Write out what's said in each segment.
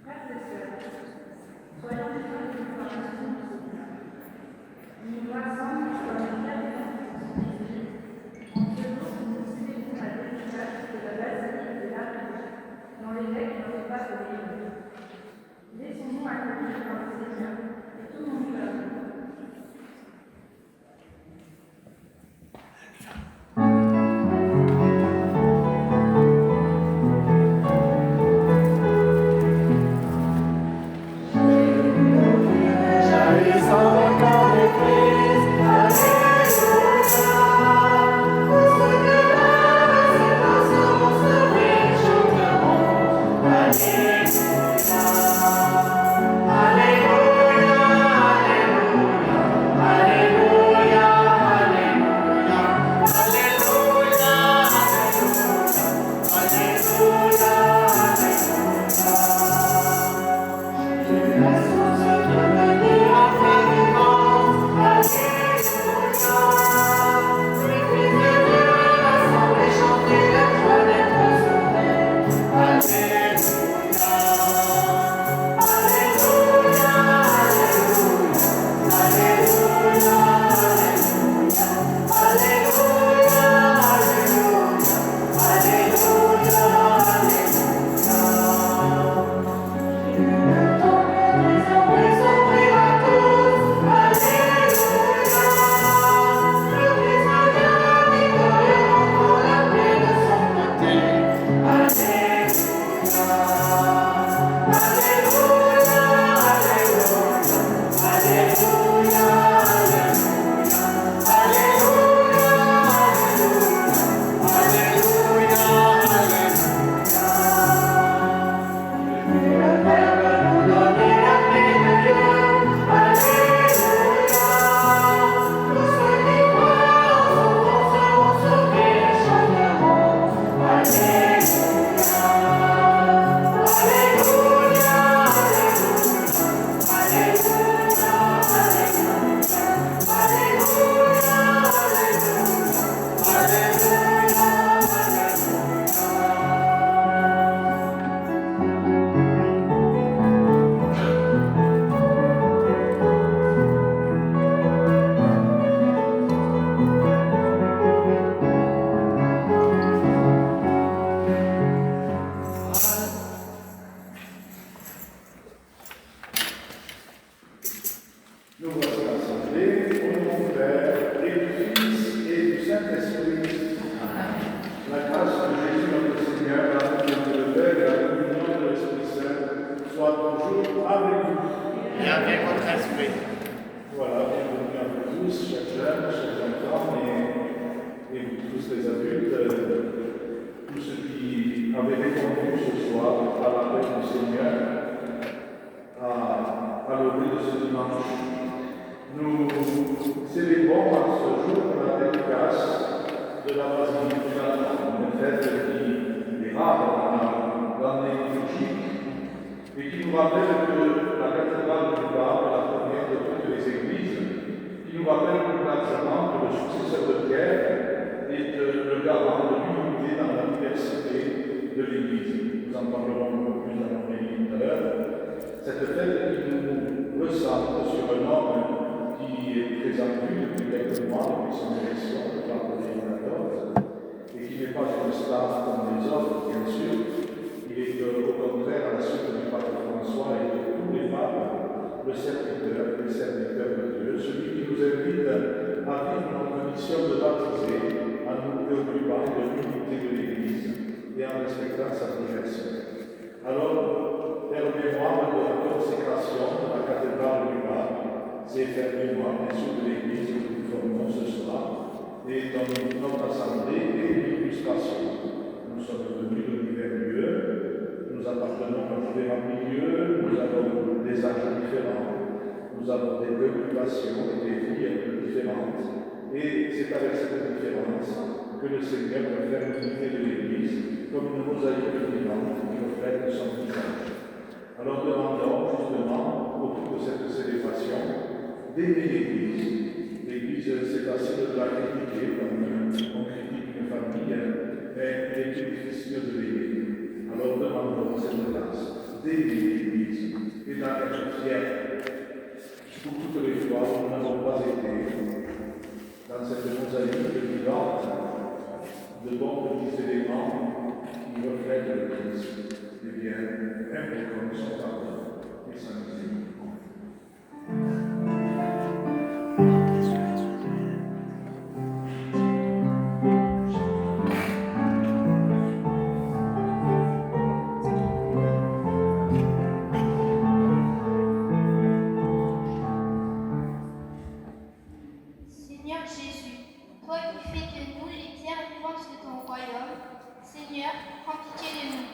Frères et sœurs, soyons fiers de l'incarnation du Seigneur. Nous nous rassemblent dans les bienfaits de son Esprit, en ce jour où nous célébrons la dédicace de la basilique de l'Arche, dont l'évêque est le pape Léon. Laissons-nous accueillir par le Seigneur et tout le monde à nous. Nous voici rassemblés au nom du Père et du Fils et du Saint-Esprit. La grâce de Jésus notre Seigneur, l'amour de Dieu le Père et la communion de l'Esprit Saint soient toujours avec vous. Et avec votre esprit. Voilà, bienvenue à vous tous, chers jeunes, chers enfants et tous les adultes, tous ceux qui avaient répondu ce soir à l'appel du Seigneur à l'aube de ce dimanche. Nous célébrons à ce jour la dédicace de la basilique de la une fête qui est rare dans l'année liturgique et qui nous rappelle que la cathédrale du Var est la première de toutes les églises, qui nous rappelle plus largement que le successeur de Pierre est le garant de l'unité dans la diversité de l'Église. Nous en parlerons un peu plus dans l'Église tout à l'heure. Cette fête qui nous ressemble sur un homme qui est présent depuis quelques mois, depuis son élection, le pape Léon XIV, et qui n'est pas une star comme les autres, bien sûr. Il est au contraire, à la suite du pape François et de tous les papes, le serviteur de Dieu, celui qui nous invite à vivre notre mission de baptiser en nous préoccupant de l'unité de l'Église et en respectant sa diversité. Alors, faire mémoire de la consécration de la cathédrale du Var, c'est faire mémoire bien sûr de l'Église que nous formons ce soir et dans notre assemblée et l'illustration. Nous sommes venus de divers lieux, nous appartenons à différents milieux, nous avons des âges différents, nous avons des préoccupations et des vies un peu différentes. Et c'est avec cette différence que le Seigneur veut faire l'unité de l'Église comme une mosaïque vivante qui reflète son visage. Alors demandons justement, autour de cette célébration, d'aimer l'Église. L'Église, c'est facile de la critiquer, comme on critique une famille, mais il est plus difficile de l'aimer. Alors demandons cette grâce d'aimer l'Église et d'en être fier pour toutes les fois où nous n'avons pas été dans cette mosaïque vivante de bons petits éléments qui reflètent le Christ. Eh bien, reconnaissons pardon et sa miséricorde. Seigneur Jésus, toi qui fais de nous les pierres vivantes de ton royaume, Seigneur, prends pitié de nous.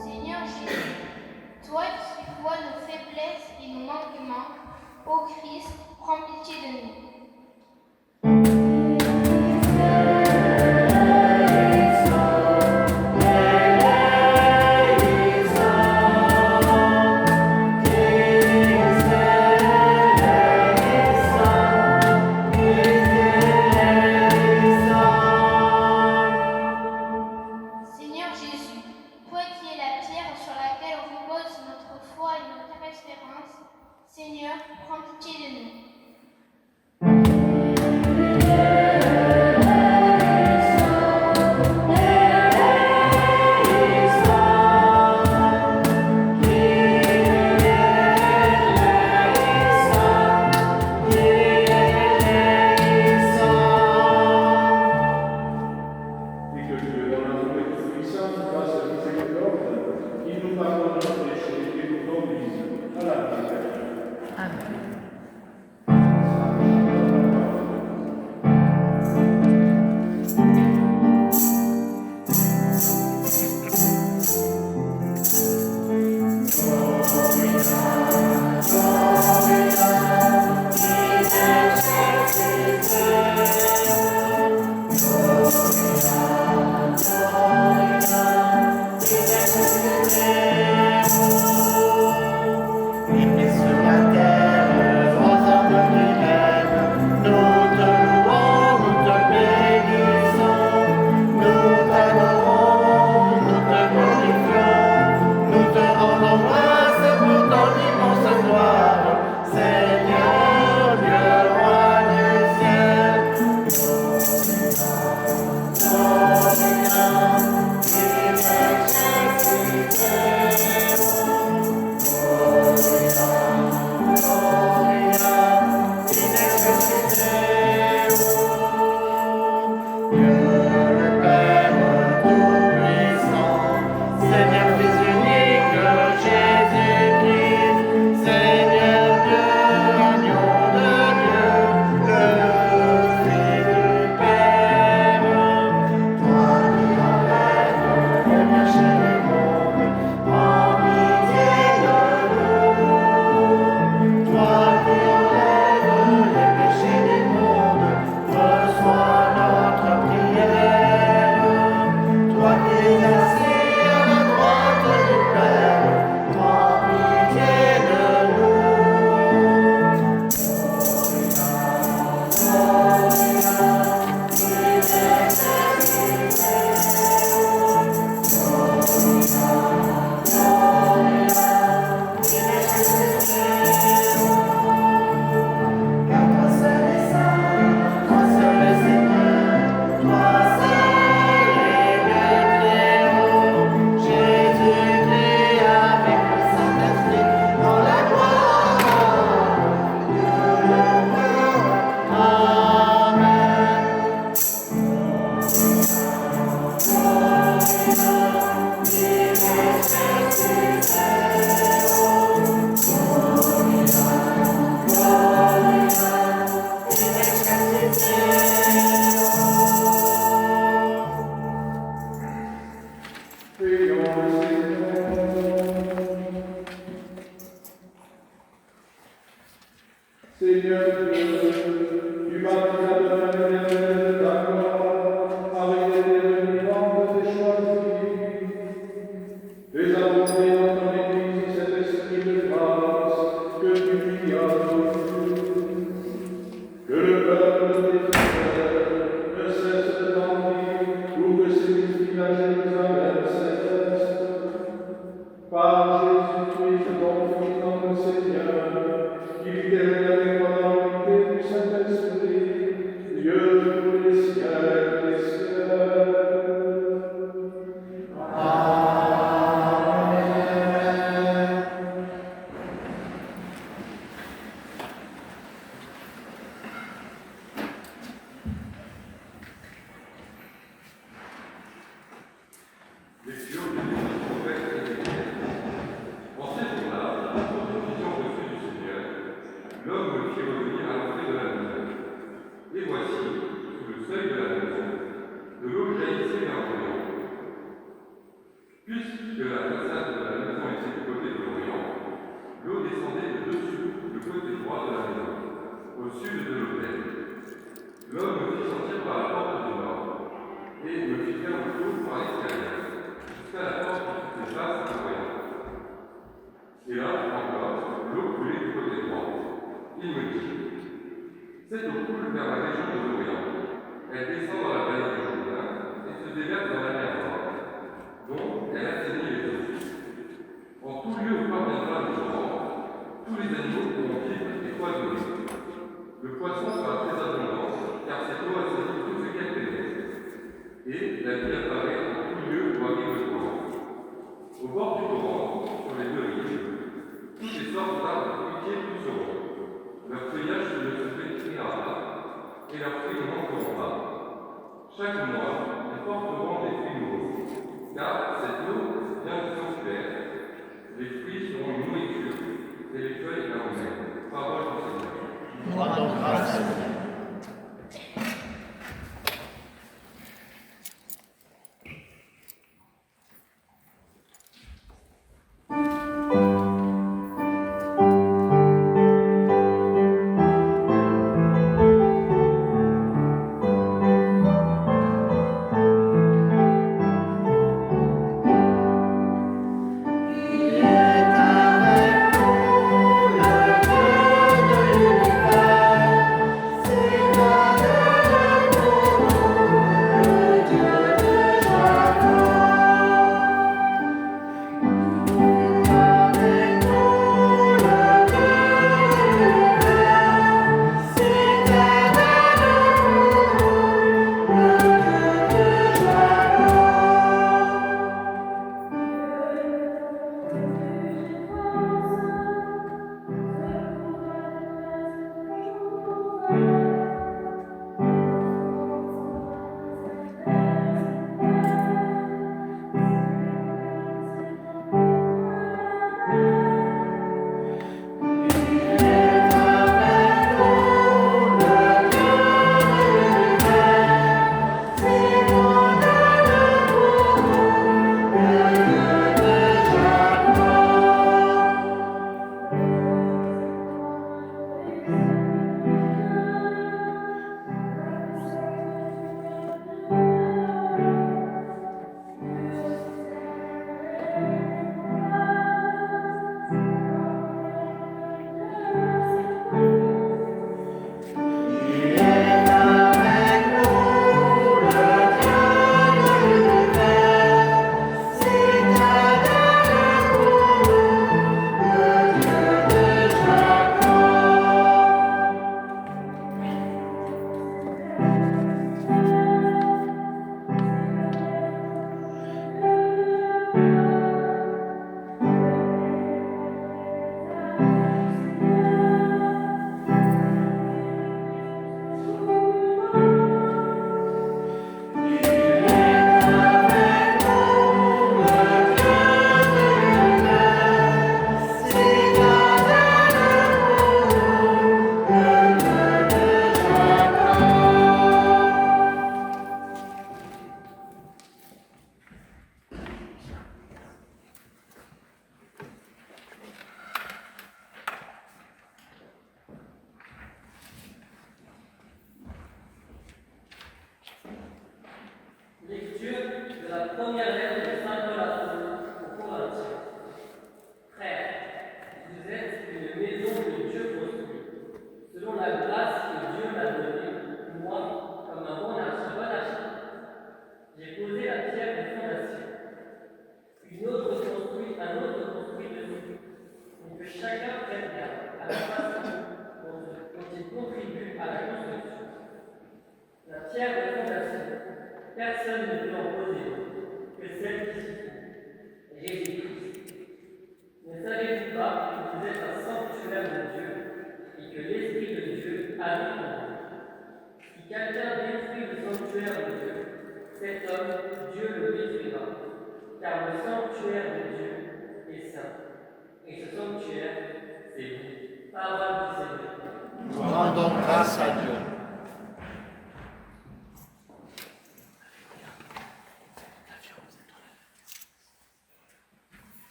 Seigneur Jésus, toi qui vois nos faiblesses et nos manquements, ô Christ, prends pitié de nous. Seigneur Jésus, toi qui es la pierre sur laquelle repose notre foi et notre espérance, Seigneur, prends pitié de nous. Et que Dieu, dans l'amour et tout-puissant, nous fasse miséricorde, qu'il nous pardonne nos péchés et nous conduise à la vie éternelle. Amen. Et sur la terre, aux hommes qui l'aiment, nous te louons, nous te bénissons, nous t'adorons, nous te glorifions, nous te rendons grâce pour ton immense gloire, Seigneur, Dieu, roi des ciels. Le Père Tout-Puissant, Seigneur Fils unique, Jésus-Christ, Seigneur Dieu, agneau de Dieu, le Fils du Père, toi qui enlèves les péchés du monde, prends pitié de nous. Toi qui enlèves les péchés du monde, reçois notre prière. Toi qui es assis à la droite du Père, prends pitié de nous. Car toi seul est saint, toi seul est Seigneur, toi seul est le Très-Haut. Jésus-Christ avec le Saint-Esprit dans la gloire. Dieu le Père. Amen. Prions le Seigneur. Seigneur Dieu, tu m'as dit à donner ta gloire. sud de l'autel. L'homme me fit sortir par la porte du nord, et me fit faire le tour par l'extérieur, jusqu'à la porte qui faisait face à l'Orient. Et là, encore, l'eau coulait du côté droit. Il me dit: cette eau coule vers la région de l'Orient. Elle descend dans la vallée du Jourdain et se déverse dans la mer Noire, dont elle assainit les eaux. En tout lieu où parviendra le torrent, tous les animaux pourront vivre et foisonner. Le poisson sera très abondant, car cette eau assainit tout ce qu'elle pénètre. Et la vie apparaît en tout lieu où arrive le torrent. Au bord du torrent, sur les deux rives, toutes les sortes d'arbres fruitiers pousseront. Leur feuillage ne se flétrira pas, et leurs fruits ne manqueront pas. Chaque mois, ils porteront des fruits nouveaux, car cette eau vient du sanctuaire. Les fruits seront une nourriture, et les feuilles un remède. Parole du Seigneur. Nous rendons grâce à Dieu. Première lettre de Saint Paul aux Corinthiens. Frères, vous êtes une maison que Dieu construit, selon la grâce que Dieu m'a donnée, moi, comme un bon architecte. J'ai posé la pierre de fondation. Un autre construit dessus, pour que chacun prenne garde à la façon dont il contribue à la construction. La pierre de fondation, personne ne peut en poser que celle qui s'y trouve, Jésus-Christ. Ne savez-vous pas que vous êtes un sanctuaire de Dieu et que l'Esprit de Dieu habite en vous? Si quelqu'un détruit le sanctuaire de Dieu, cet homme, Dieu le détruira, car le sanctuaire de Dieu est saint. Et ce sanctuaire, c'est vous. Parole du Seigneur. Nous rendons grâce à Dieu.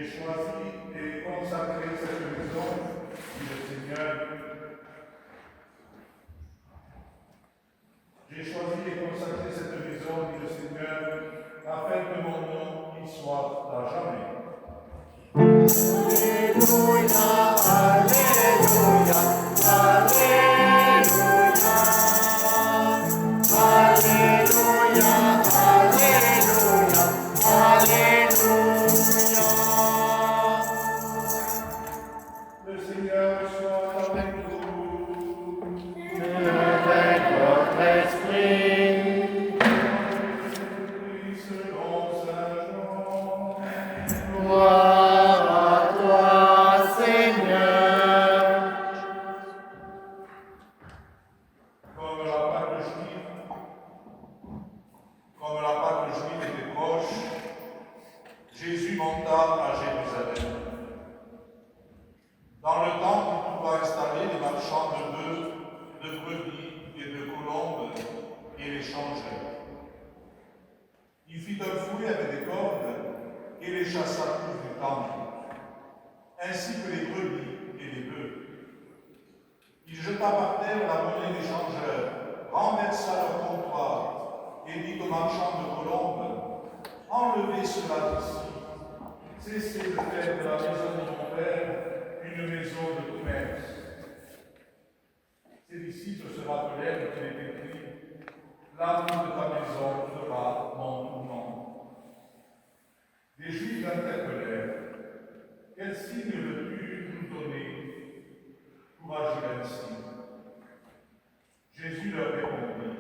J'ai choisi et consacré cette maison, dit le Seigneur. J'ai choisi et consacré cette maison, dit le Seigneur, afin que mon nom y soit à jamais. Alléluia, Alléluia, Alléluia, Alléluia, Alléluia, Alléluia. Le Seigneur soit avec vous. Avec votre esprit, Selon Saint Jean. gloire à toi, Seigneur. Comme la Pâque juive était proche, Jésus monta à Jérusalem. Dans le temple, il trouva installés les marchands de bœufs, de brebis et de colombes et les changeurs. Il fit un fouet avec des cordes et les chassa tous du temple, ainsi que les brebis et les bœufs. Il jeta par terre la monnaie des changeurs, renversa leur comptoir et dit aux marchands de colombes, enlevez cela d'ici, cessez de faire de la maison de mon père une maison de commerce. Ces disciples se rappelèrent qu'il est écrit, l'âme de ta maison sera mon nom. Les Juifs l'interpellèrent, quel signe veux-tu nous donner pour agir ainsi? Jésus leur répondit,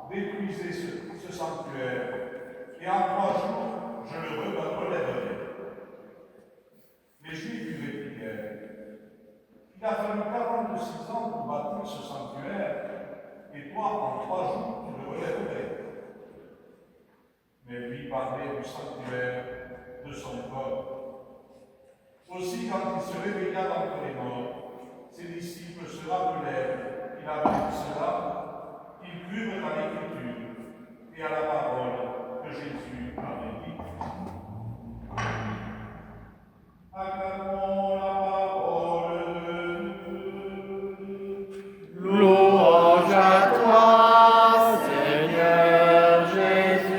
détruisez ce sanctuaire, et en 3 jours, je le relèverai. Les Juifs lui répliquèrent, il a fallu 46 ans pour bâtir ce sanctuaire, et toi, en 3 jours, tu le relèverais. Mais lui parlait du sanctuaire de son corps. Aussi, quand il se réveilla d'entre les morts, ses disciples se rappelèrent qu'il avait dit cela, ils crurent à l'Écriture et à la parole que Jésus avait dit. Acclamons la parole de Dieu. Louange à toi, Seigneur Jésus.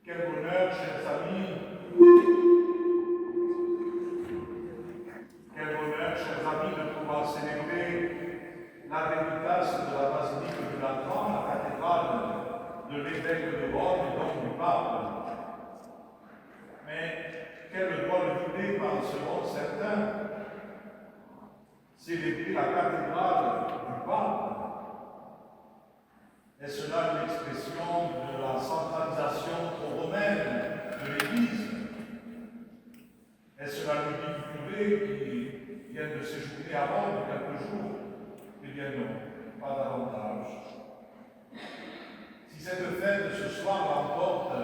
Quel bonheur, chers amis, de pouvoir célébrer la dédicace de la basilique de Latran, la cathédrale de l'évêque de Rome et donc du pape. Mais quelle drôle d'idée penseront certains, célébrer la cathédrale du pape. Est cela une expression de la centralisation romaine de l'Église? Est-ce la vie du curé qui vient de séjourner à Rome quelques jours? Eh bien non, pas davantage. Si cette fête de ce soir l'emporte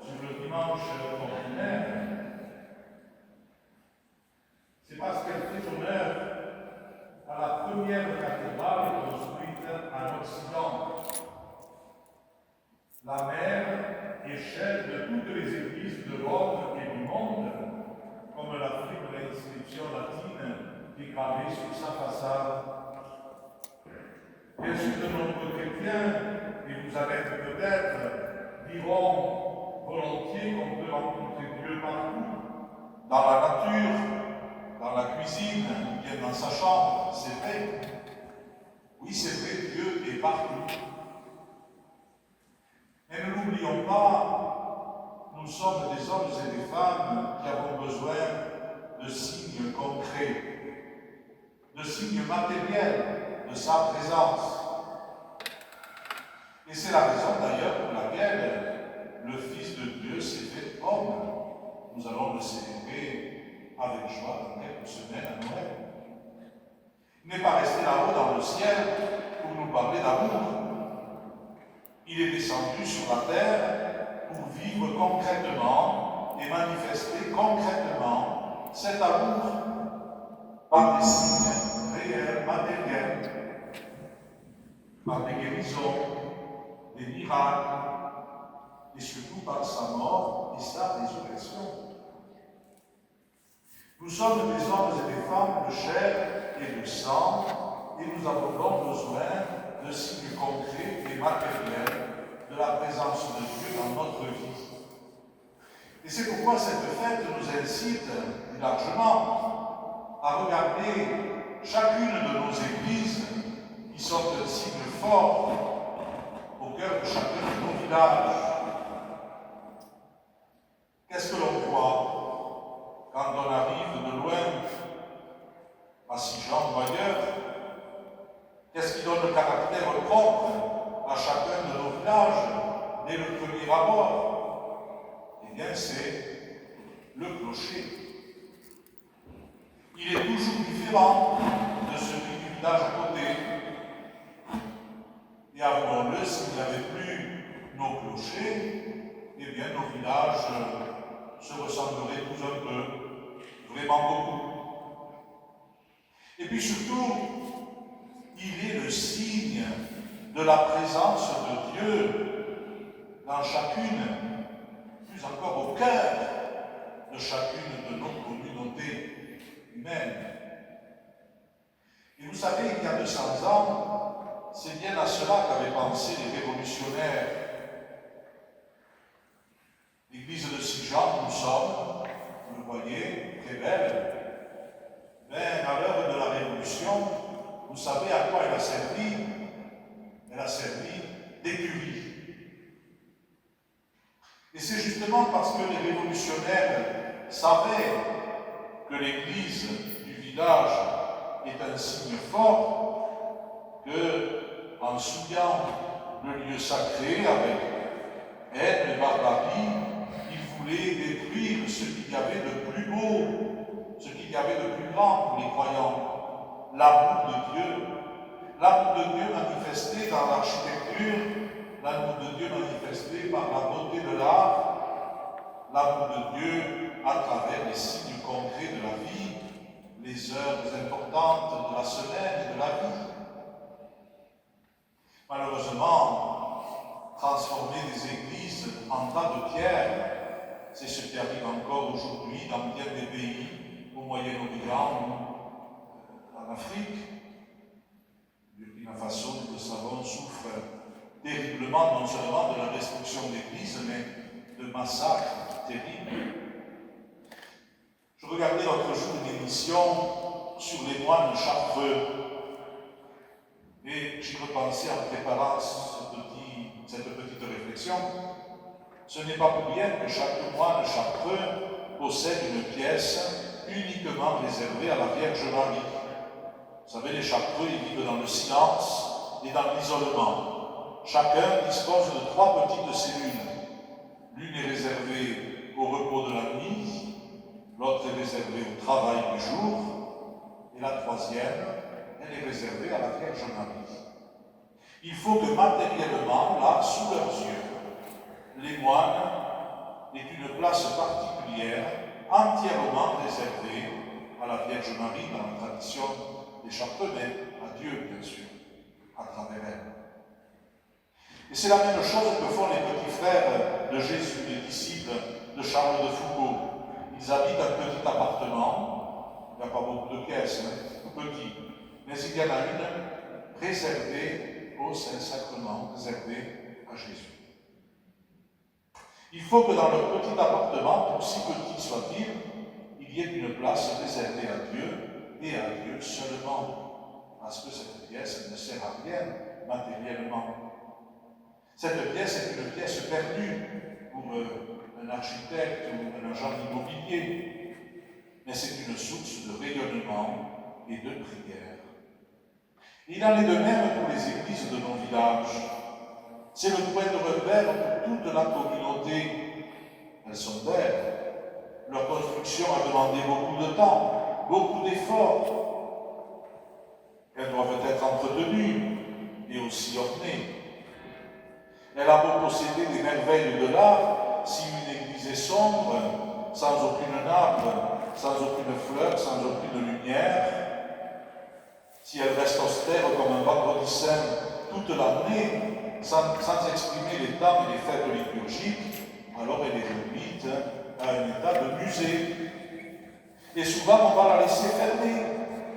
sur le dimanche ordinaire, c'est parce qu'elle fait honneur à la première cathédrale construite en Occident. La mère et chef de toutes les églises de Rome et du monde, comme l'affirme l'inscription latine qui est gravée sur sa façade. Bien sûr, de nombreux chrétiens, et vous êtes peut-être, diront volontiers qu'on peut rencontrer Dieu partout, dans la nature, dans la cuisine, bien dans sa chambre, c'est vrai. Oui, c'est vrai, Dieu est partout. Mais ne l'oublions pas, nous sommes des hommes et des femmes qui avons besoin de signes concrets, de signes matériels de sa présence. Et c'est la raison d'ailleurs pour laquelle le Fils de Dieu s'est fait homme. Nous allons le célébrer avec joie dans quelques semaines à Noël. Il n'est pas resté là-haut dans le ciel pour nous parler d'amour. Il est descendu sur la terre pour vivre concrètement et manifester concrètement cet amour par des signes réels, matériels, par des guérisons, des miracles, et surtout par sa mort et sa résurrection. Nous sommes des hommes et des femmes de chair et de sang, et nous avons donc besoin de signes concrets et matériels de la présence de Dieu dans notre vie. Et c'est pourquoi cette fête nous incite plus largement à regarder chacune de nos églises qui sont un signe fort au cœur de chacun de nos villages. Qu'est-ce que l'on voit quand on arrive de loin à Sijan ou ailleurs? Qu'est-ce qui donne le caractère propre à chacun de nos villages dès le premier abord? Eh bien, c'est le clocher. Il est toujours différent de celui du village à côté. Et avouons-le, s'il n'y avait plus nos clochers, eh bien, nos villages se ressembleraient tous un peu, vraiment beaucoup. Et puis surtout, il est le signe de la présence de Dieu dans chacune, plus encore au cœur de chacune de nos communautés humaines. Et vous savez, il y a 200 ans, c'est bien à cela qu'avaient pensé les révolutionnaires. L'église de Sijan, nous sommes, vous le voyez, très belle. Mais à l'heure de la Révolution, vous savez à quoi elle a servi? Elle a servi d'écurie. Et c'est justement parce que les révolutionnaires savaient que l'église du village est un signe fort, que, en souillant le lieu sacré avec haine et barbarie, ils voulaient détruire ce qu'il y avait de plus beau, ce qu'il y avait de plus grand pour les croyants, l'amour de Dieu. L'amour de Dieu manifesté dans l'architecture, l'amour de Dieu manifesté par la beauté de l'art, l'amour de Dieu à travers les signes concrets de la vie, les heures importantes de la semaine et de la vie. Malheureusement, transformer des églises en tas de pierres, c'est ce qui arrive encore aujourd'hui dans bien des pays, au Moyen-Orient ou en Afrique. Burkina Faso, nous le savons, souffre terriblement non seulement de la destruction d'églises, mais de massacres terribles. Je regardais l'autre jour une émission sur les moines chartreux et j'y repensais en préparant cette petite réflexion. Ce n'est pas pour rien que chaque moine chartreux possède une pièce uniquement réservée à la Vierge Marie. Vous savez, les chartreux, ils vivent dans le silence et dans l'isolement. Chacun dispose de 3 petites cellules. L'une est réservée au repos de la nuit, l'autre est réservée au travail du jour, et la troisième, elle est réservée à la Vierge Marie. Il faut que matériellement, là, sous leurs yeux, les moines aient une place particulière, entièrement réservée à la Vierge Marie dans la tradition des chartreux, mais à Dieu, bien sûr, à travers elle. Et c'est la même chose que font les petits frères de Jésus, les disciples de Charles de Foucault. Ils habitent un petit appartement, il n'y a pas beaucoup de pièces, tout petit, mais il y en a une réservée au Saint-Sacrement, réservée à Jésus. Il faut que dans leur petit appartement, pour si petit soit-il, il y ait une place réservée à Dieu et à Dieu seulement, parce que cette pièce ne sert à rien matériellement. Cette pièce est une pièce perdue pour un architecte ou un agent immobilier, mais c'est une source de rayonnement et de prière. Il en est de même pour les églises de nos villages. C'est le point de repère pour toute la communauté. Elles sont belles. Leur construction a demandé beaucoup de temps, beaucoup d'efforts. Elles doivent être entretenues et aussi ornées. Elle a beau posséder des merveilles de l'art, si une église est sombre, sans aucune nappe, sans aucune fleur, sans aucune lumière, si elle reste austère comme un vendredi saint toute l'année, sans exprimer les temps et les fêtes liturgiques, alors elle est réduite à un état de musée. Et souvent, on va la laisser fermer,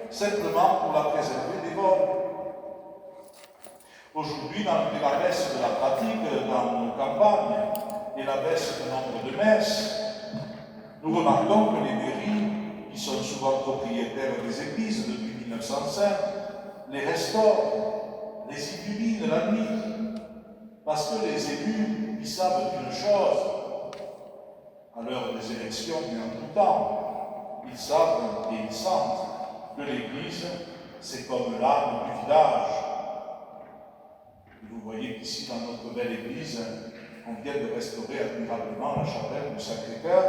simplement pour la préserver des vols. Aujourd'hui, dans la baisse de la pratique dans nos campagnes et la baisse du nombre de messes, nous remarquons que les mairies, qui sont souvent propriétaires des églises depuis 1905, les restaurent, les illuminent la nuit, parce que les élus, ils savent une chose, à l'heure des élections, mais en tout temps, ils savent et ils sentent que l'Église, c'est comme l'âme du village. Et vous voyez qu'ici, dans notre belle Église, on vient de restaurer admirablement la chapelle du Sacré-Cœur,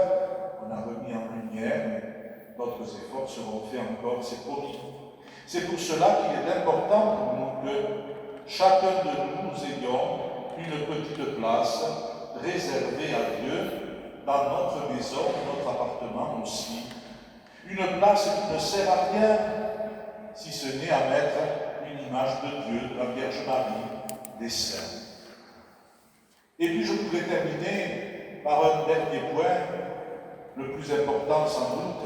on a remis en lumière, mais d'autres efforts seront faits encore, c'est promis. C'est pour cela qu'il est important pour nous que chacun de nous ayons une petite place réservée à Dieu dans notre maison, notre appartement aussi. Une place qui ne sert à rien, si ce n'est à mettre une image de Dieu, de la Vierge Marie, des saints. Et puis je voudrais terminer par un dernier point, le plus important sans doute.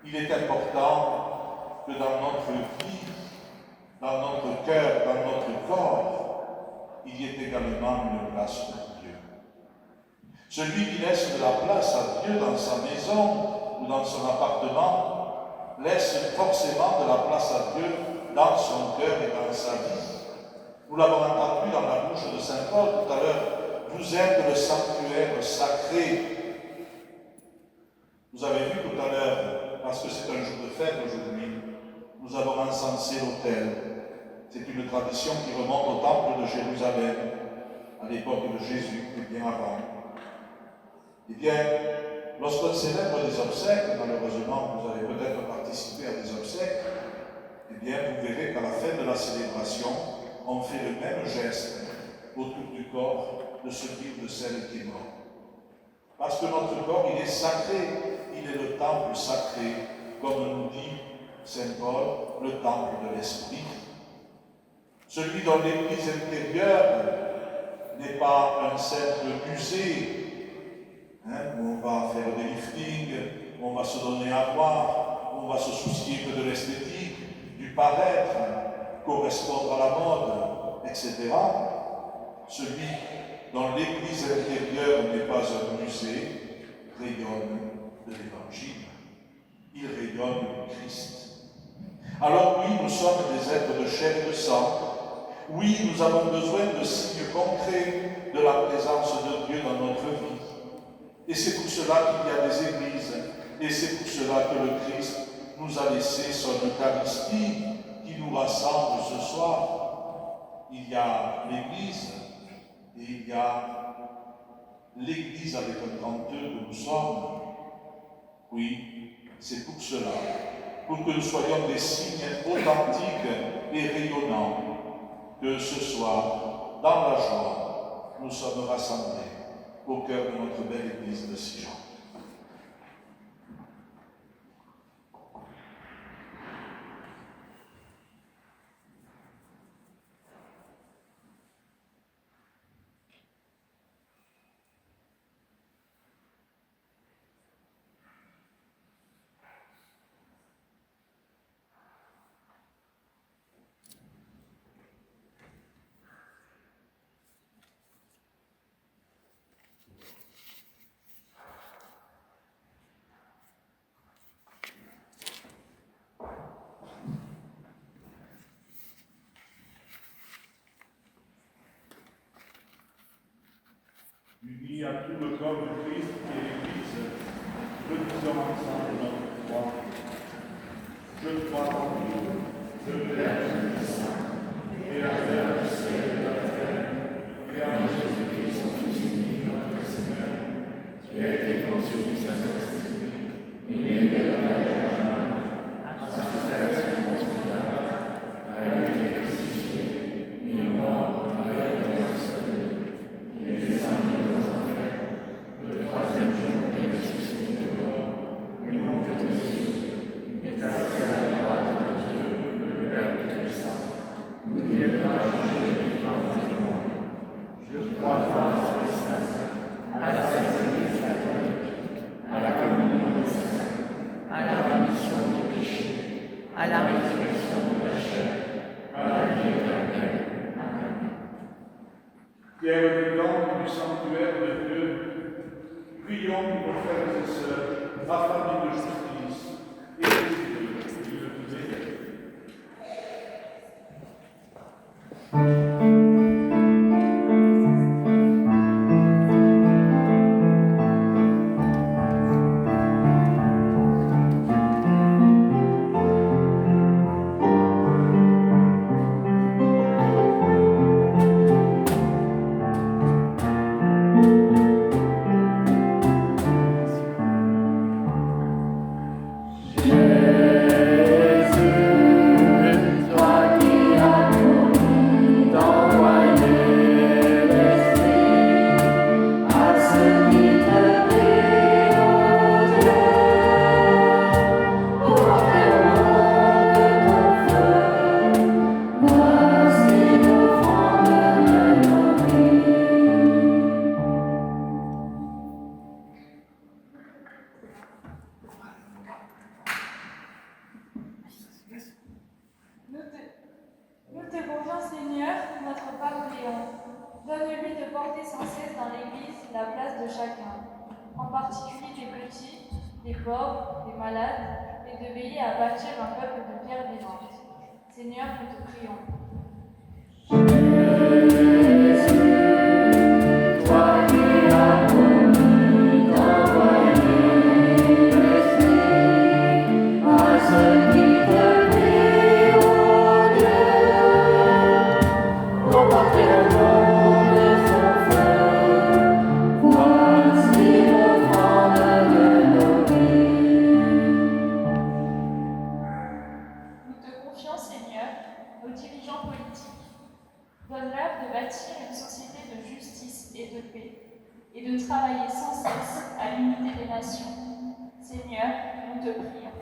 Il est important que dans notre vie, dans notre cœur, dans notre corps, il y ait également une place pour Dieu. Celui qui laisse de la place à Dieu dans sa maison ou dans son appartement, laisse forcément de la place à Dieu dans son cœur et dans sa vie. Nous l'avons entendu dans la bouche de saint Paul tout à l'heure, vous êtes le sanctuaire sacré. Vous avez vu tout à l'heure, parce que c'est un jour de fête aujourd'hui, nous avons encensé l'autel. C'est une tradition qui remonte au temple de Jérusalem, à l'époque de Jésus, et bien avant. Eh bien, lorsqu'on célèbre des obsèques, malheureusement, vous avez peut-être participé à des obsèques, eh bien, vous verrez qu'à la fin de la célébration, on fait le même geste autour du corps de celui ou de celle qui est mort. Parce que notre corps, il est sacré, il est le temple sacré, comme nous dit saint Paul, le temple de l'Esprit. Celui dont l'église intérieure n'est pas un simple musée, où on va faire des liftings, où on va se donner à boire, où on va se soucier que de l'esthétique, du paraître, correspondre à la mode, etc. Celui dont l'église intérieure n'est pas un musée rayonne de l'Évangile. Il rayonne du Christ. Alors oui, nous sommes des êtres de chair et de sang. Oui, nous avons besoin de signes concrets de la présence de Dieu dans notre vie. Et c'est pour cela qu'il y a des églises. Et c'est pour cela que le Christ nous a laissé son Eucharistie qui nous rassemble ce soir. Il y a l'Église et il y a l'Église avec un grand E que nous sommes. Oui, c'est pour cela, pour que nous soyons des signes authentiques et rayonnants, que ce soir, dans la joie, nous sommes rassemblés au cœur de notre belle Église de Sigean. Unis à tout le corps de Christ qui est l'Église, redisons ensemble notre foi. Je crois en Dieu, le Père Saint, Créateur du ciel et de la terre, et en Jésus-Christ, son Fils unique, notre Seigneur, qui a été conçu du Saint-Esprit, né de la Vierge Marie, sanctifié a été crucifié, mis au mort, a été ressuscité, il est descendu. Le troisième jour, il est ressuscité de mort, à la résurrection de la chair, à la vie éternelle. Pierre vivant du sanctuaire de Dieu, prions pour nos frères et sœurs, affamés de justice et de Dieu, qui le mérite. Nous te confions, Seigneur, notre pape Léon. Donne-lui de porter sans cesse dans l'Église la place de chacun, en particulier des petits, des pauvres, des malades, et de veiller à bâtir un peuple de pierre vivante. Seigneur, nous te prions. Donne-leur de bâtir une société de justice et de paix, et de travailler sans cesse à l'unité des nations. Seigneur, nous te prions.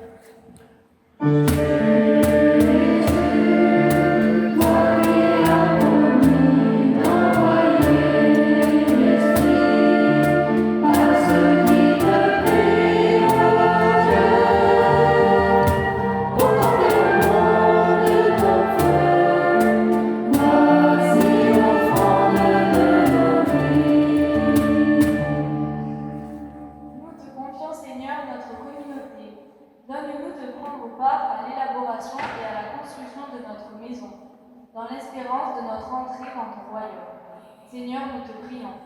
Donne-nous de prendre part à l'élaboration et à la construction de notre maison, dans l'espérance de notre entrée dans ton royaume. Seigneur, nous te prions.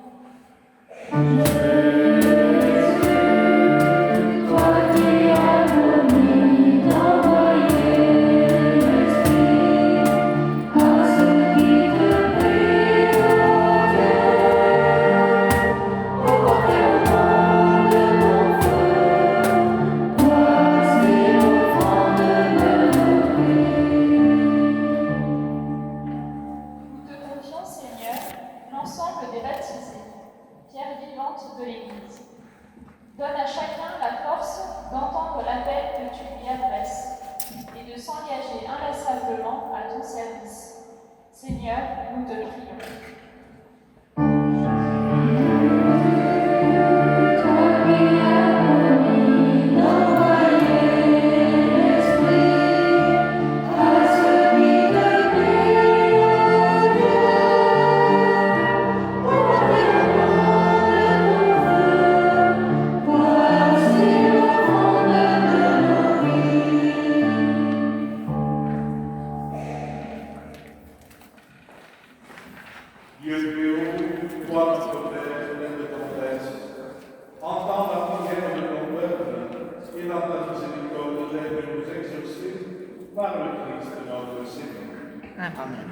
De l'Église. Donne à chacun la force d'entendre l'appel que tu lui adresses et de s'engager inlassablement à ton service. Seigneur, nous te prions. Dieu plus haut, toi notre Père, plein de tendresse, entends la prière de ton peuple et dans ta miséricorde, aide de nous exaucer par le Christ notre Seigneur. Amen.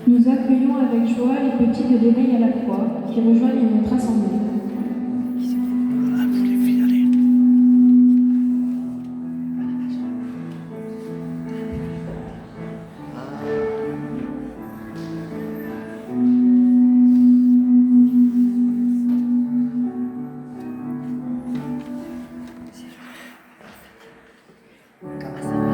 Nous accueillons avec joie les petits de l'éveil à la croix qui rejoignent notre assemblée. Comment ça va,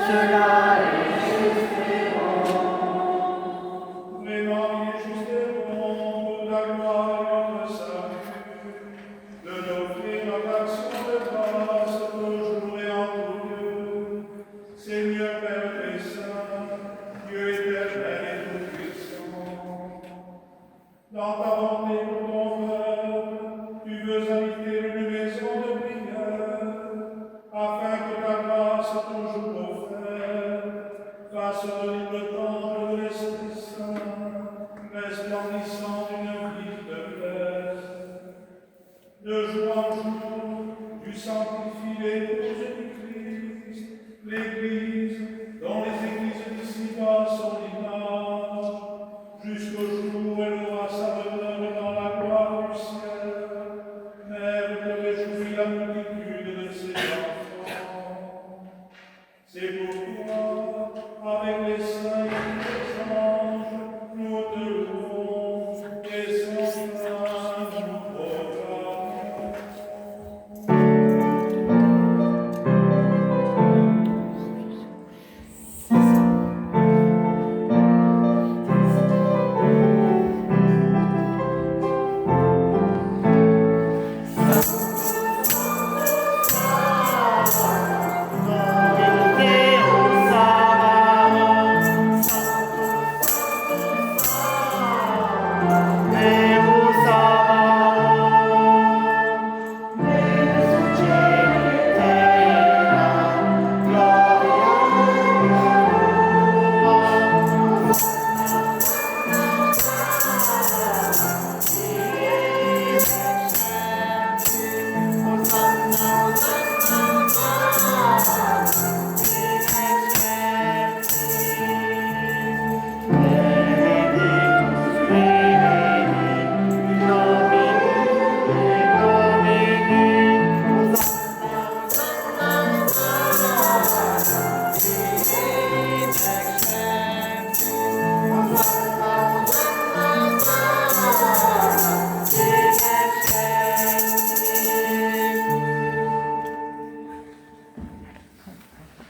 cela est juste et bon. Vraiment, il est juste et bon, pour la gloire et notre salut, de nous offrir notre action de grâce toujours et en tout lieu. Seigneur Père très saint, Dieu éternel et tout-puissant, dans ta bonté pour ton peuple, tu veux habiter une maison de prière, afin que ta grâce toujours offerte fasse de nous le temple de l'Esprit Saint, resplendissant d'une vie de paix. De jour en jour, tu sanctifies l'épouse du Christ, l'Église, dont les églises d'ici-bas sont l'image, jusqu'au jour où elle aura sa demeure dans la gloire du ciel. Mère, te réjouis la multitude de ses enfants. C'est pourquoi, avec les saints et les anges, nous te louons et sans fin nous proclamons.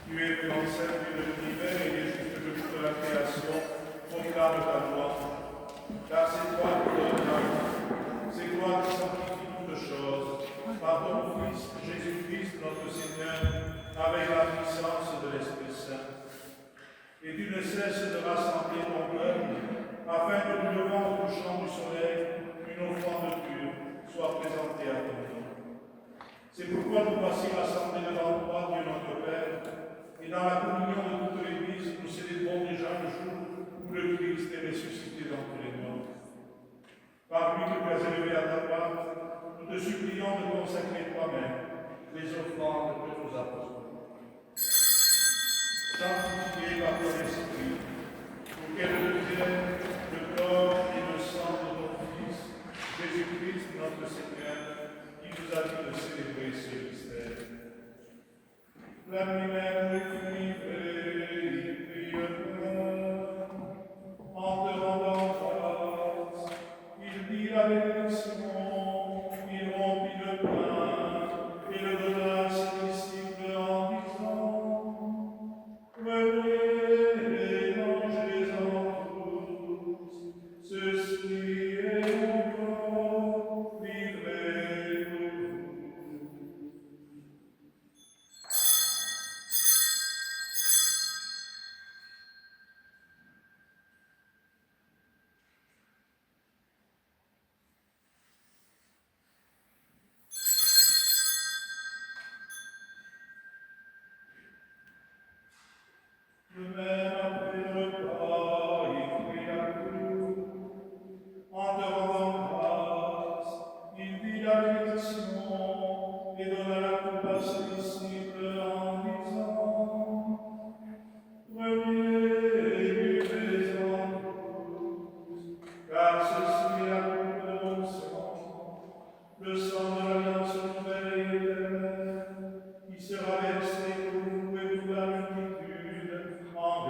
Tu es l'ancêtre de l'univers et les justes de toute la création proclament ta gloire. Car c'est toi qui donnes la vie, c'est toi qui sanctifies toutes choses, par ton Fils, Jésus-Christ, notre Seigneur, avec la puissance de l'Esprit Saint. Et tu ne cesses de rassembler ton peuple, afin que du levant au couchant du soleil, une offrande pure soit présentée à ton nom. C'est pourquoi nous voici rassemblés devant toi, Dieu notre Père, et dans la communion de toute l'Église, nous célébrons déjà le jour où le Christ est ressuscité d'entre les morts. Par lui que tu as élevé à ta droite, nous te supplions de consacrer toi-même les offrandes que nous apportons. Sanctifié par ton Esprit, pour qu'elle devienne le corps et le sang de ton Fils, Jésus-Christ notre Seigneur, qui nous a dit de célébrer ce mystère. La nuit même il en te rendant grâce, il dit la bénédiction, il rompit le pain et le donna à ses disciples en disant: Venez, mangez-en tous, ceci est mon corps livré pour vous. De même, après le repas, il prit la coupe. En te rendant grâce, il dit la bénédiction et donna la coupe à ses disciples en disant: Prenez et buvez-en tous, car ceci est la coupe de mon sang, le sang de l'alliance nouvelle et éternelle, qui sera versé pour vous et pour la multitude en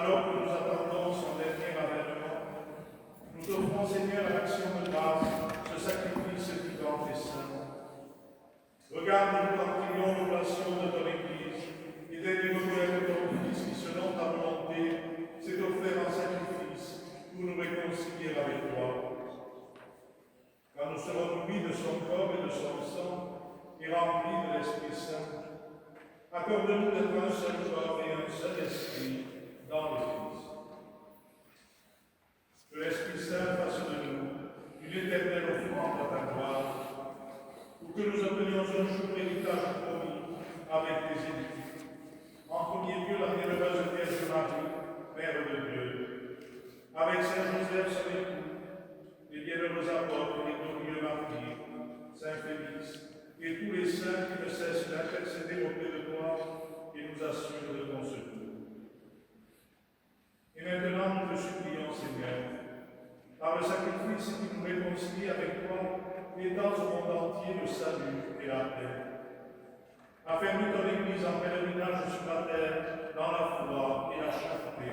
Alors que nous attendons son dernier avènement, nous offrons, Seigneur, à l'action de grâce, ce sacrifice vivant et saint. Regarde, nous t'en prions, l'oblation de ton Église, et des de ton Fils qui, selon ta volonté, s'est offert en sacrifice pour nous réconcilier avec toi. Quand nous serons nourris de son corps et de son sang, et remplis de l'Esprit Saint, accorde-nous d'être un seul corps et un seul esprit dans le Christ. Que l'Esprit Saint fasse de nous une éternelle offrande à ta gloire, pour que nous obtenions un jour l'héritage promis avec tes édifices. En premier lieu, la bienheureuse Vierge Marie, Mère de Dieu, avec Saint Joseph, son époux, les bienheureux apôtres, les glorieux martyrs, Saint Félix, et tous les saints qui ne cessent d'intercéder auprès de toi et nous assurent de ton secours. Et maintenant, nous te supplions, Seigneur, par le sacrifice qui nous réconcilie avec toi, étends au monde entier le salut et la paix. Affermis ton Église en pèlerinage sur la terre, dans la foi et la charité.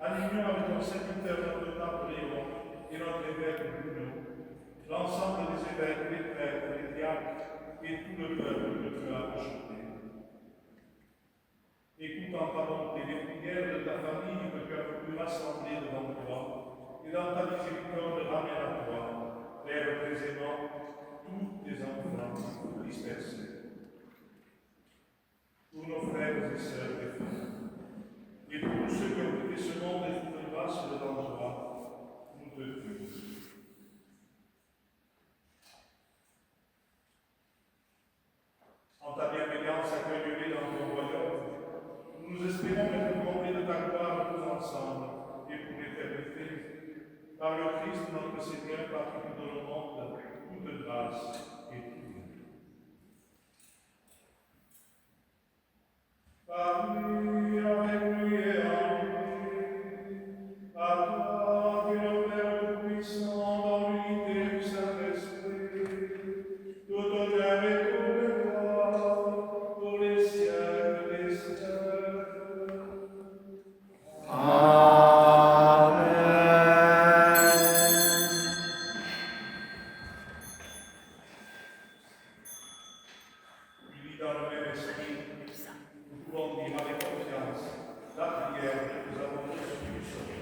Alignons avec ton serviteur, notre pape Léon, et notre évêque Bruno, l'ensemble des évêques, les prêtres, les diacres, et tout le peuple que tu as acheté. Écoute en ta bonté les prières de ta famille que tu as voulu rassembler devant toi, et dans ta miséricorde ramène à toi, Père très aimant, tous tes enfants dispersés. Pour nos frères et sœurs et frères, et pour tous ceux qui ont quitté ce monde et trouvé grâce devant toi, nous te prions. En ta bienveillance, accueille-les dans ton royaume. Nous espérons être comblés de ta gloire tous ensemble et pour l'éternité. Par le Christ notre Seigneur, par qui nous donne au monde toute grâce et tout bien. Par lui, avec lui et en lui, à toi qui es le Père tout-puissant dans l'unité du Saint-Esprit, tout honneur et toute gloire pour les siècles des siècles. Amen. Unis dans le même esprit, nous pouvons dire avec confiance la prière que nous avons reçue du Seigneur.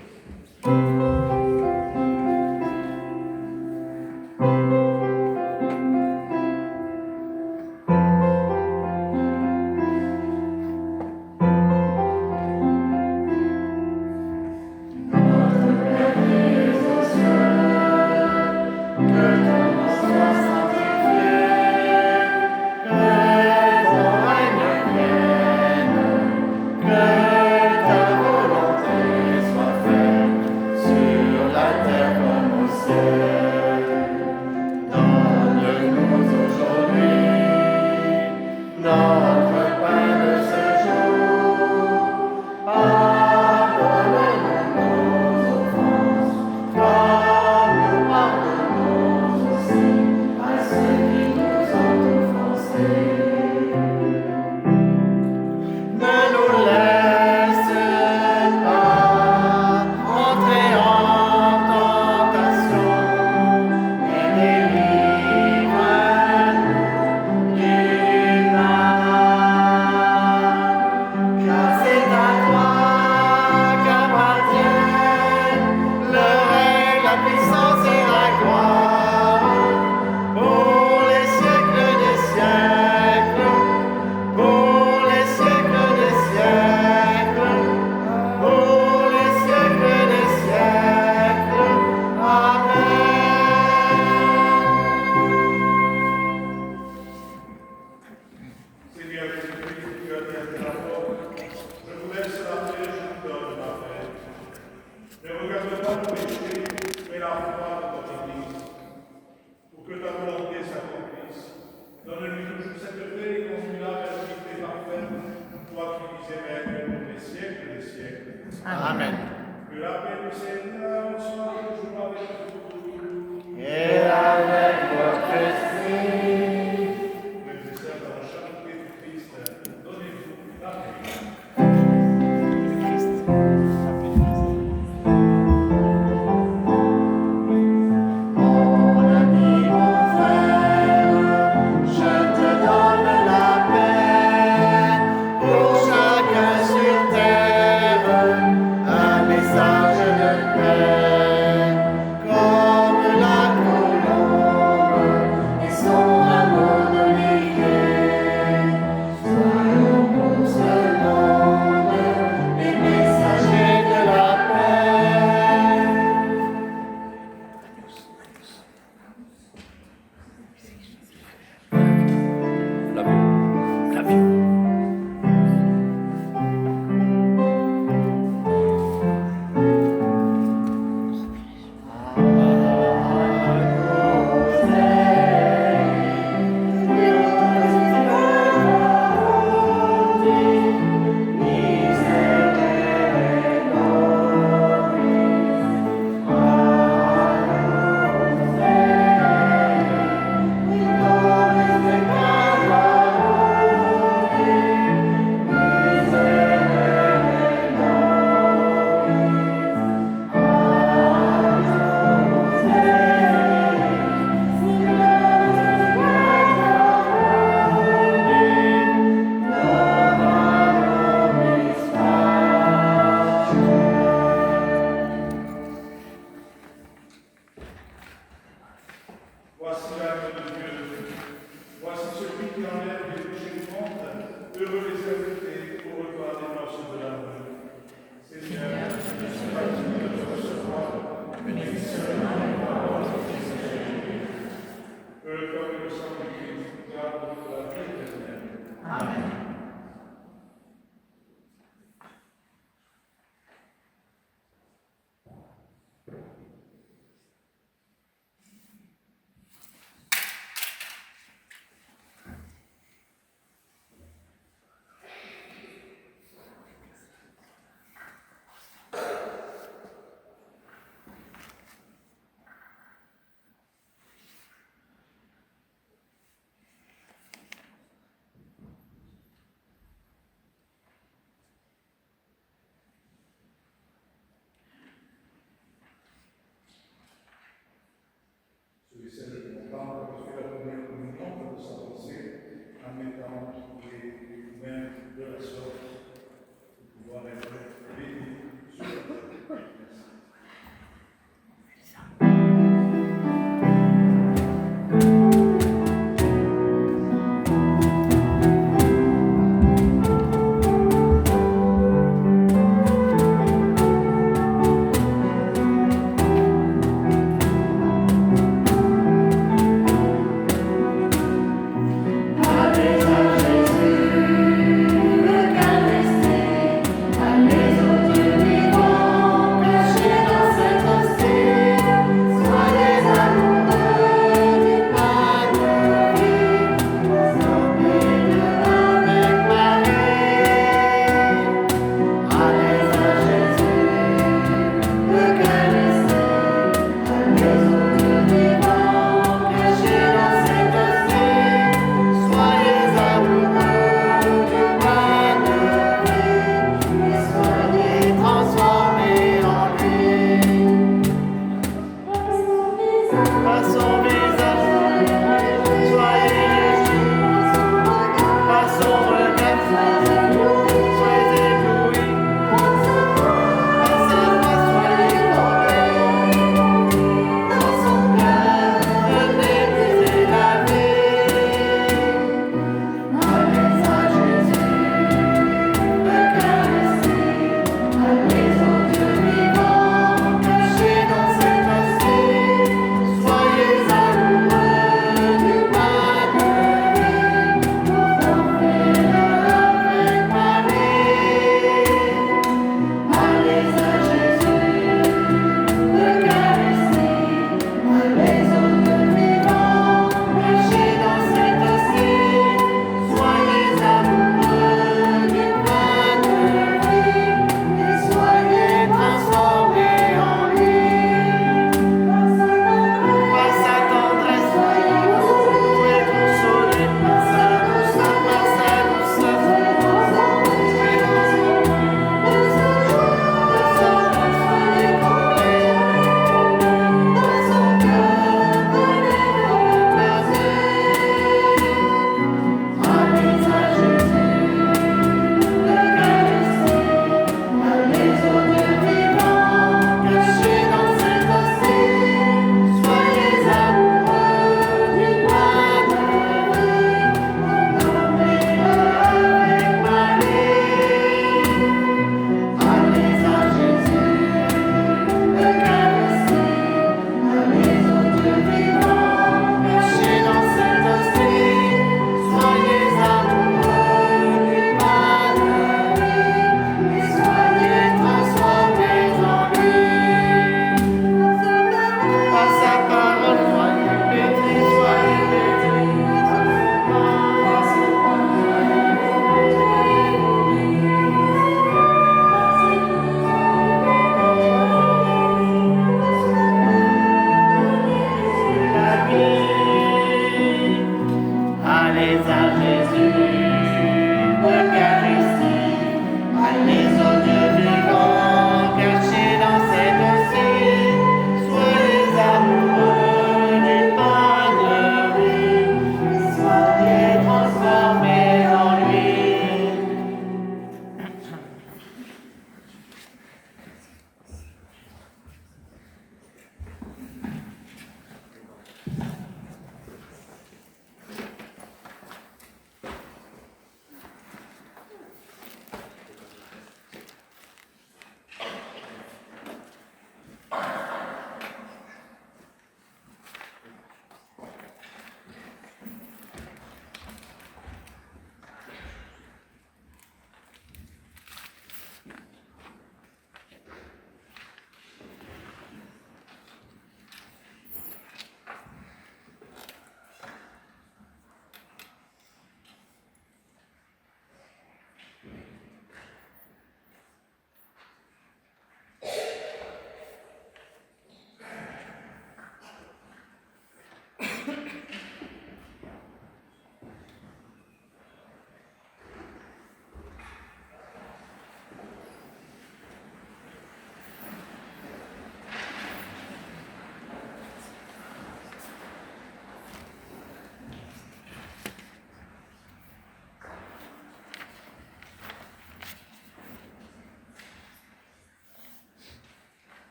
Amen. Que la paix du Seigneur soit toujours avec vous. Et avec votre esprit. Frères et sœurs, dans la charité du Christ, donnez-vous la paix.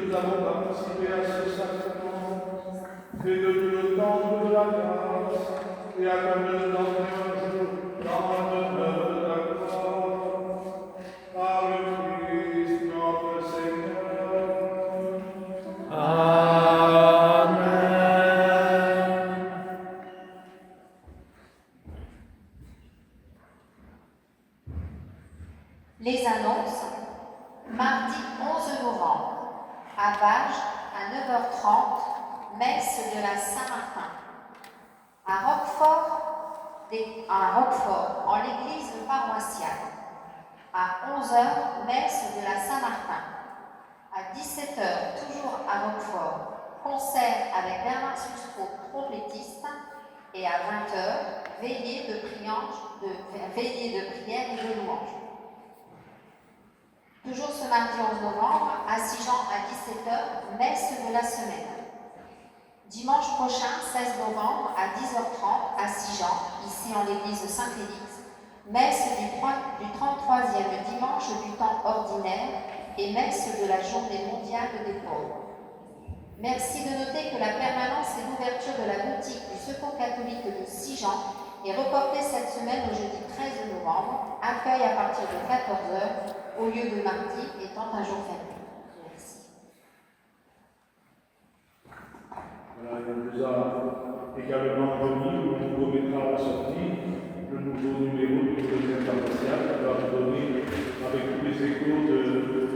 nous avons participé à ce sacrement, fais de nous le temple de la grâce, et accorde-nous d'entrer un jour dans la demeure de ta gloire. Par le Christ notre Seigneur. Amen. Les annonces. Mardi 11 novembre, à Bages, à 9h30, messe de la Saint-Martin. À Roquefort, en l'église paroissiale. À 11h, messe de la Saint-Martin. À 17h, toujours à Roquefort, concert avec Bernard Sussereau, trompettiste. Et à 20h, veillée de prière et de louange. Toujours ce mardi 11 novembre, à Sigean à 17h, messe de la semaine. Dimanche prochain, 16 novembre, à 10h30, à Sigean, ici en l'église Saint-Félix, messe du 33e dimanche du temps ordinaire et messe de la journée mondiale des pauvres. Merci de noter que la permanence et l'ouverture de la boutique du Secours catholique de Sigean est reportée cette semaine au jeudi 13 novembre, accueil à partir de 14h, au lieu de mardi étant un jour férié. Merci. Voilà, il nous a également remis, on vous remettra à la sortie, le nouveau numéro du deuxième paroissial qui va vous donner, avec tous les échos de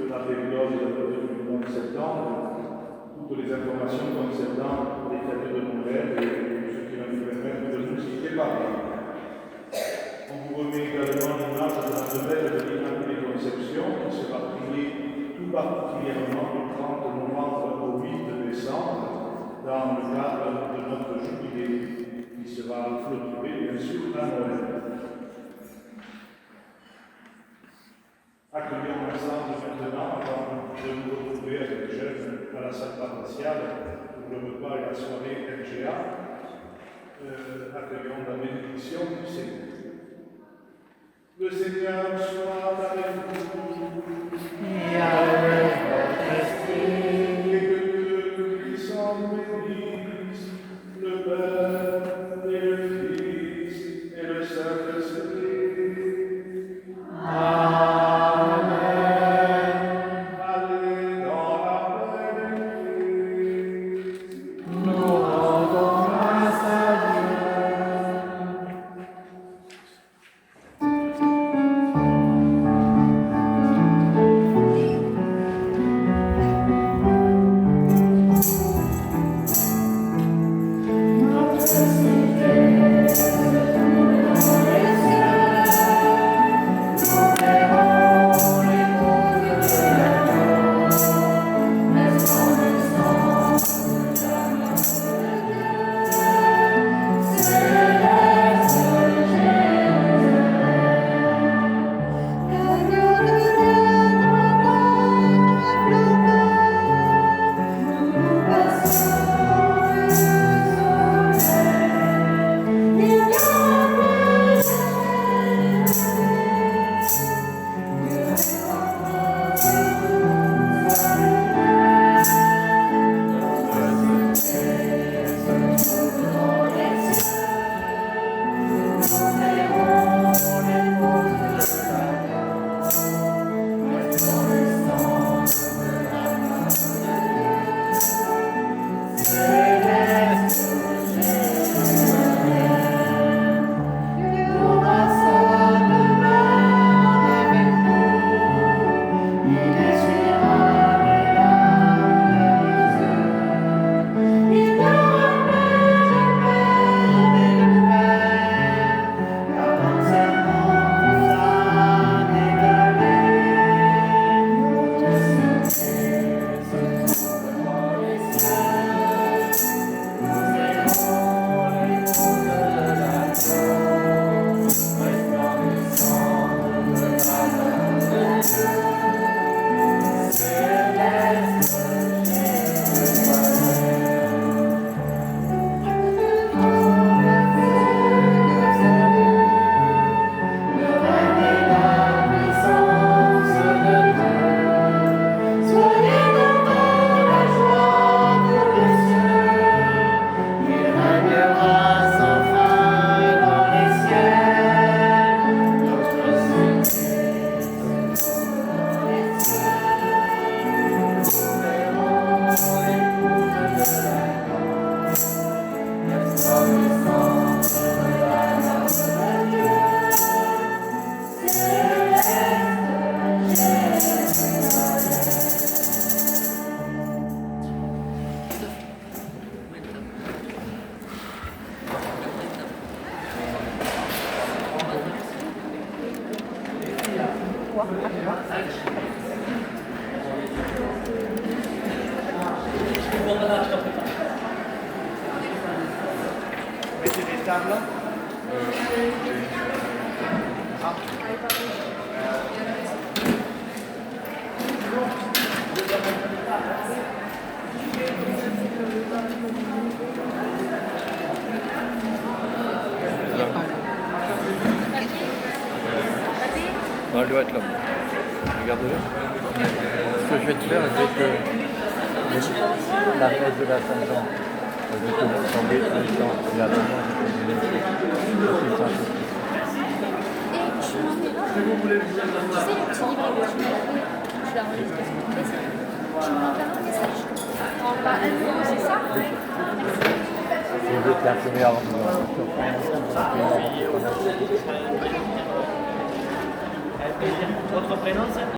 la période du mois de septembre, toutes les informations concernant les fêtes de Noël et ce qui va nous permettre de nous y préparer. On vous remet également l'image de la demeure de l'Immaculée Conception qui sera priée tout particulièrement du 30 novembre au 8 décembre dans le cadre de notre jubilé qui sera clôturé bien sûr à Noël. Accueillons ensemble maintenant, avant de nous retrouver avec les jeunes à la salle paroissiale pour le repas et la soirée NGA, accueillons la bénédiction du Seigneur. Le Seigneur soit avec vous. Et avec votre esprit. Et que Dieu Tout-Puissant bénisse le Père et le Fils et le Saint-Esprit. Amen. Allez dans la paix de Christ. Nous rendons grâce à Dieu. table? Non, elle doit être là. Regarde-le. Ce que je vais te faire, c'est que la messe de la Saint-Jean, je vais te tomber en même temps. Et à la main, je vais te donner Et tu m'en mets là. Tu sais, le petit livret que tu m'as fait, je l'ai enregistré sur mon PC. Tu m'enverras un message. En bas, c'est ça? Je vais te l'imprimer avant de Votre prénom, c'est